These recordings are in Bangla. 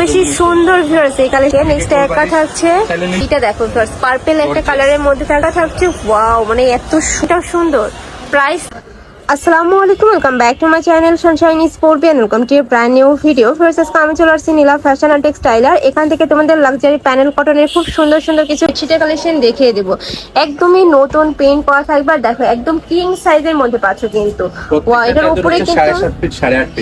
বেশি সুন্দর ভিউয়ার্স এই কালেকশন। নেক্সট একটা থাকছে এটা দেখো ভিউয়ার্স, পার্পল একটা কালারের মধ্যে থাকছে। ওয়াও, মানে এত সুন্দর। প্রাইস আসসালামু আলাইকুম, welcome back to my channel Sunshine Sportian. Welcome to a brand new video. First আজকে আমি চলে আসছি নীলা ফ্যাশন অ্যান্ড টেক্সটাইলার। এখান থেকে তোমাদের লাক্সারি প্যানেল কটনের খুব সুন্দর সুন্দর কিছু বেডশিটের কালেকশন দেখিয়ে দেবো। একদমই নতুন পেইন্ট করা থাকবে, আর দেখো একদম কিং সাইজের মধ্যে পাচ্ছ কিন্তু। ওয়াও, এটার উপরে কিন্তু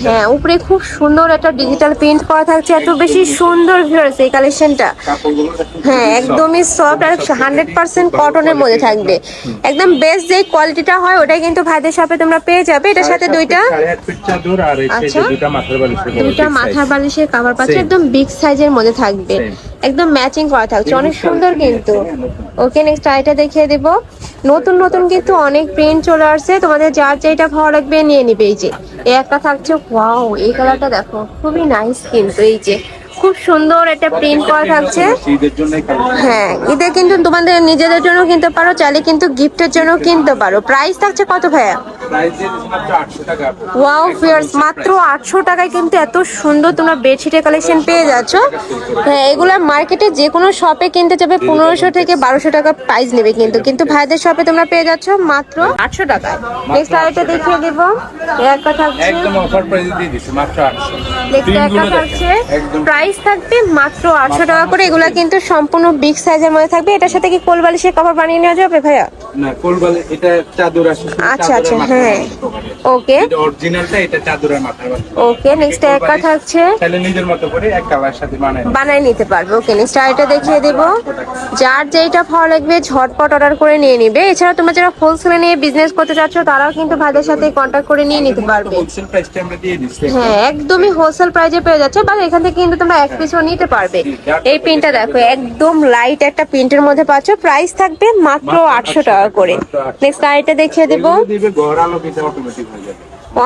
হ্যাঁ উপরে খুব সুন্দর একটা ডিজিটাল পেইন্ট করা থাকছে। এত বেশি সুন্দর ভিউয়ার্স এই কালেকশনটা। হ্যাঁ একদমই সফট আর 100% কটনের মধ্যে থাকবে। একদম বেস্ট যে কোয়ালিটিটা হয় ওটাই কিন্তু ভাইদের শপে তোমরা পেয়ে যাবে। এটার সাথে দুইটা মাথার বালিশের কভার পাচ্ছে, একদম বিগ সাইজের মধ্যে থাকবে, একদম ম্যাচিং করা থাকছে, অনেক সুন্দর কিন্তু। ওকে, নেক্সট আইটা দেখিয়ে দেব। নতুন নতুন কিন্তু অনেক প্রিন্ট চলে আসছে, তোমাদের যার যেটা ভালো লাগবে নিয়ে নিবে। এই যে এই একটা থাকছে, ওয়াও এই কালারটা দেখো খুবই নাইস কিন্তু। এই যে খুব সুন্দর একটা প্রিন্ট করা থাকছে। হ্যাঁ ঈদে কিন্তু তোমাদের নিজেদের জন্য কিনতে পারো, চাইলে কিন্তু গিফটের জন্য কিনতে পারো। প্রাইস থাকছে কত ভাইয়া? ওয়াও ভিউয়ার্স, মাত্র 800 টাকায় কিন্তু এত সুন্দর তোমরা বেডশিটের কালেকশন পেয়ে যাচ্ছ। হ্যাঁ এগুলা মার্কেটে যে কোনো শপে কিনতে যাবে 1500 থেকে 1200 টাকা প্রাইস নেবে, কিন্তু ভাইদের শপে তোমরা পেয়ে যাচ্ছ মাত্র 800 টাকায়। নেক্সট আরেকটা দেখিয়ে দেব। একটা থাকছে একদম অফার প্রাইসে দিয়ে দিছি মাত্র 800। নেক্সট একটা থাকছে প্রাইস থাকবে মাত্র 800 টাকা করে। এগুলা কিন্তু সম্পূর্ণ বিগ সাইজের মধ্যে থাকবে। এটার সাথে কি কোল বালিশের কভার বানিয়ে নেওয়া যাবে ভাইয়া? না কোল বালিশ, এটা চাদর আসে। আচ্ছা আচ্ছা হ্যাঁ ওকে, এটা অরিজিনালটা, এটা চাদরের মাথার বালিশ। ওকে, নেক্সট একটা থাকছে তাহলে নিজের মতো করে এক কালার সাথে বানাই নিতে পারবে। ওকে, নেক্সট আইটা দেখিয়ে দেব। যার যেটা ভালো লাগবে ঝটপট অর্ডার করে নিয়ে নিবে। এছাড়া তোমরা যারা হোলসেলে নিয়ে বিজনেস করতে চাচ্ছ তারাও কিন্তু ভাইদের সাথে কন্ট্যাক্ট করে নিয়ে নিতে পারবে। হোলসেল প্রাইসটা আমরা দিয়ে দিচ্ছি। হ্যাঁ একদমই হোলসেল প্রাইসে পেয়ে যাচ্ছে, বাট এখান থেকে কিন্তু তোমরা এক পিসও নিতে পারবে। এই প্রিন্টটা দেখো একদম লাইট একটা প্রিন্টের মধ্যে পাচ্ছ। প্রাইস থাকবে মাত্র 800 টাকা করে। নেক্সট আইটা দেখিয়ে দেব।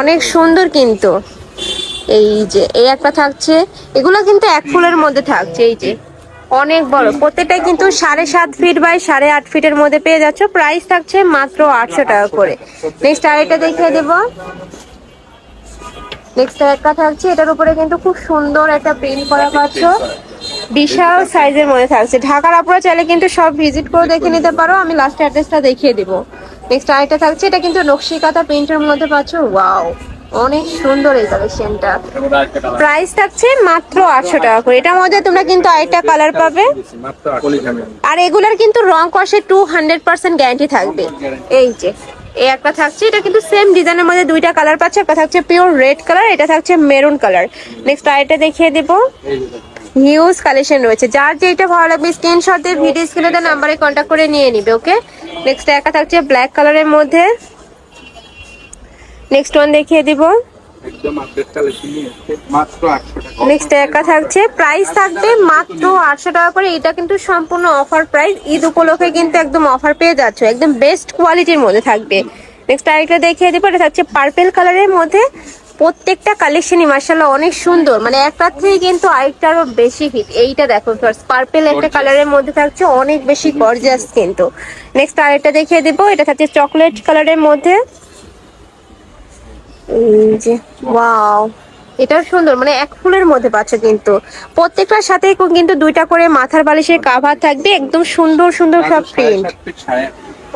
অনেক সুন্দর কিন্তু। এই যে এই একটা থাকছে, এগুলো কিন্তু এক ফুলের মধ্যে থাকছে। এই যে অনেক বড়, প্রত্যেকটাই কিন্তু 7.5 ফিট বাই 8.5 ফিটের মধ্যে পেয়ে যাচ্ছ। প্রাইস থাকছে মাত্র 800 টাকা করে। নেক্সট আরেকটা দেখিয়ে দেব। নেক্সট একটা থাকছে, এটার উপরে কিন্তু খুব সুন্দর একটা প্রিন্ট করা পাচ্ছ, বিশাল সাইজের মধ্যে থাকছে। ঢাকার আপুরা চাইলে কিন্তু সব ভিজিট করে দেখে নিতে পারো, আমি লাস্ট অ্যাড্রেসটা দেখিয়ে দিব। নেক্সট আরেকটা থাকছে, এটা কিন্তু নকশি কাঁথা প্রিন্টের মধ্যে পাচ্ছ। ওয়াও অনেক সুন্দর এই কালেকশনটা। প্রাইস থাকছে মাত্র 800 টাকা করে। এটার মধ্যে তোমরা কিন্তু আরেকটা কালার পাবে, আর এগুলার কিন্তু রং কষে 200% গ্যারান্টি থাকবে। এই যে এই একটা থাকছে, এটা কিন্তু সেম ডিজাইনের মধ্যে দুইটা কালার পাচ্ছে। একটা থাকছে পিওর রেড কালার, এটা থাকছে মেরুন কালার। নেক্সট আরেকটা দেখিয়ে দিব। হিউজ কালেকশন রয়েছে, যার যেটা ভালো লাগবে স্ক্রিনশট দিয়ে ভিডিও স্ক্রিনে দেওয়া নাম্বারে কন্ট্যাক্ট করে নিয়ে নিবে। ওকে, নেক্সট একটা থাকছে ব্ল্যাক কালারের মধ্যে। নেক্সট ওয়ান দেখিয়ে দিব। নেক্সট একটা থাকছে, প্রাইস থাকবে মাত্র 800 টাকা করে। এটা কিন্তু সম্পূর্ণ অফার প্রাইস, ঈদ উপলক্ষে কিন্তু একদম অফার পেয়ে যাচ্ছ, একদম বেস্ট কোয়ালিটির মধ্যে থাকবে। নেক্সট আরেকটা দেখিয়ে দিব। এটা থাকছে পার্পল কালারের মধ্যে। প্রত্যেকটা কালেকশনই মাশাআল্লাহ অনেক সুন্দর, মানে একটা থেকে কিন্তু আরেকটা আরো বেশি হিট। এইটা দেখো পার্পল একটা কালারের মধ্যে থাকছে, অনেক বেশি গর্জিয়াস কিন্তু। নেক্সট আরেকটা দেখিয়ে দিব। এটা থাকছে চকলেট কালারের মধ্যে। এই যে ওয়াও, এটা সুন্দর, মানে এক ফুলের মধ্যে পাচ্ছ কিন্তু। প্রত্যেকটার সাথে কিন্তু দুইটা করে মাথার বালিশের কভার থাকবে, একদম সুন্দর সুন্দর সব প্রিন্ট।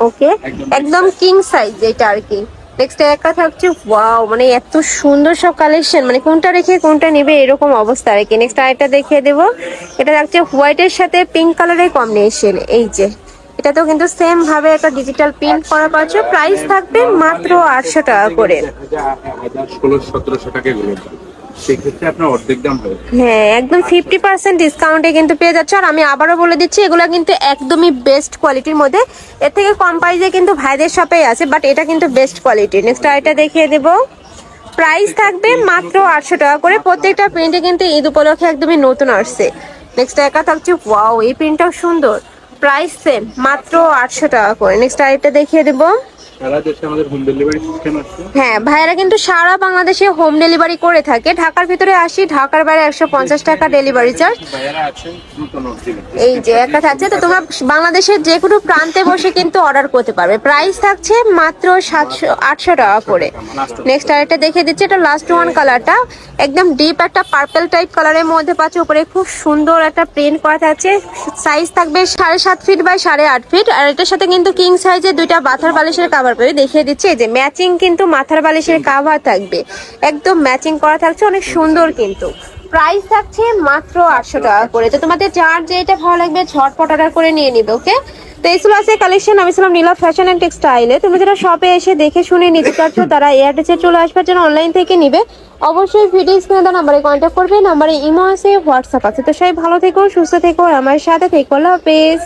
ওকে, একদম কিং সাইজ যেটা আর কি। নেক্সট একটা থাকছে, ওয়াও মানে এত সুন্দর সব কালেকশন, মানে কোনটা রেখে কোনটা নেবে এরকম অবস্থা আর কি। নেক্সট আরেকটা দেখিয়ে দেবো। এটা থাকছে হোয়াইটের সাথে পিঙ্ক কালারের কম্বিনেশন। এই যে এটাতেও কিন্তু সেম ভাবে একটা ডিজিটাল প্রিন্ট করা পাচ্ছ। প্রাইস থাকবে মাত্র 800 টাকা করে। হ্যাঁ একদম 50% ডিসকাউন্টে কিন্তু পেয়ে যাচ্ছে। আর আমি আবারও বলে দিচ্ছি, এগুলো কিন্তু একদমই বেস্ট কোয়ালিটির মধ্যে। এর থেকে কম প্রাইসে কিন্তু ভাইদের শপেই আছে, বাট এটা কিন্তু বেস্ট কোয়ালিটি। নেক্সট আরেকটা দেখিয়ে দেব। প্রাইস থাকবে মাত্র 800 টাকা করে। প্রত্যেকটা প্রিন্টে কিন্তু ঈদ উপলক্ষে একদমই নতুন আসছে। নেক্সট একা থাকছে, ওয়াও এই প্রিন্টটাও সুন্দর। প্রাইস সেম মাত্র 800 টাকা করে। নেক্সট আরেকটা দেখিয়ে দেব। সারা দেশে আমাদের হোম ডেলিভারি সিস্টেম আছে। হ্যাঁ ভাইয়ারা কিন্তু সারা বাংলাদেশে হোম ডেলিভারি করে থাকে। ঢাকার ভিতরে 80, ঢাকার বাইরে 150 টাকা ডেলিভারি চার্জ। ভাইয়ারা আছেন দ্রুত নোট দিবেন। এই যে একটা থাকছে, তো তোমরা বাংলাদেশের যে কোনো প্রান্তে বসে কিন্তু অর্ডার করতে পারবে। প্রাইস থাকছে মাত্র 700-800 টাকা করে। নেক্সট আরেকটা দেখে দিচ্ছি, এটা লাস্ট ওয়ান কালারটা একদম ডিপ একটা পার্পল টাইপ কালারের মধ্যে পাচ্ছে। উপরে খুব সুন্দর একটা প্রিন্ট করা থাকছে। সাইজ থাকবে 7.5 ফিট বাই 8.5 ফিট। আর এটার সাথে কিন্তু কিং সাইজের দুইটা মাথার বালিশের কাভার পাবে। দেখিয়ে দিচ্ছি, এই যে ম্যাচিং কিন্তু মাথার বালিশের কাভার থাকবে, একদম ম্যাচিং করা থাকছে, অনেক সুন্দর কিন্তু। প্রাইস থাকছে মাত্র 800 টাকা করে। তো তোমাদের যার যেটা ভালো লাগবে ঝটপট অর্ডার করে নিয়ে নিবে। ওকে, তো এই ছিল আছে কালেকশন। আমি ছিলাম নীলা ফ্যাশন এন্ড টেক্সটাইলে। তুমি যারা শপে এসে দেখে শুনে নিতে চাচ্ছ তারা এই অ্যাড্রেসে চলে আসবার জন্য অনলাইন থেকে নিবে। অবশ্যই ভিডিও স্ক্রিনে দেওয়া নাম্বারে কন্ট্যাক্ট করবে। নাম্বারে ইমো আছে, হোয়াটসঅ্যাপ আছে। তো সবাই ভালো থেকো, সুস্থ থেকো, আর আমার সাথে থেকো। আল্লাহ হাফেজ।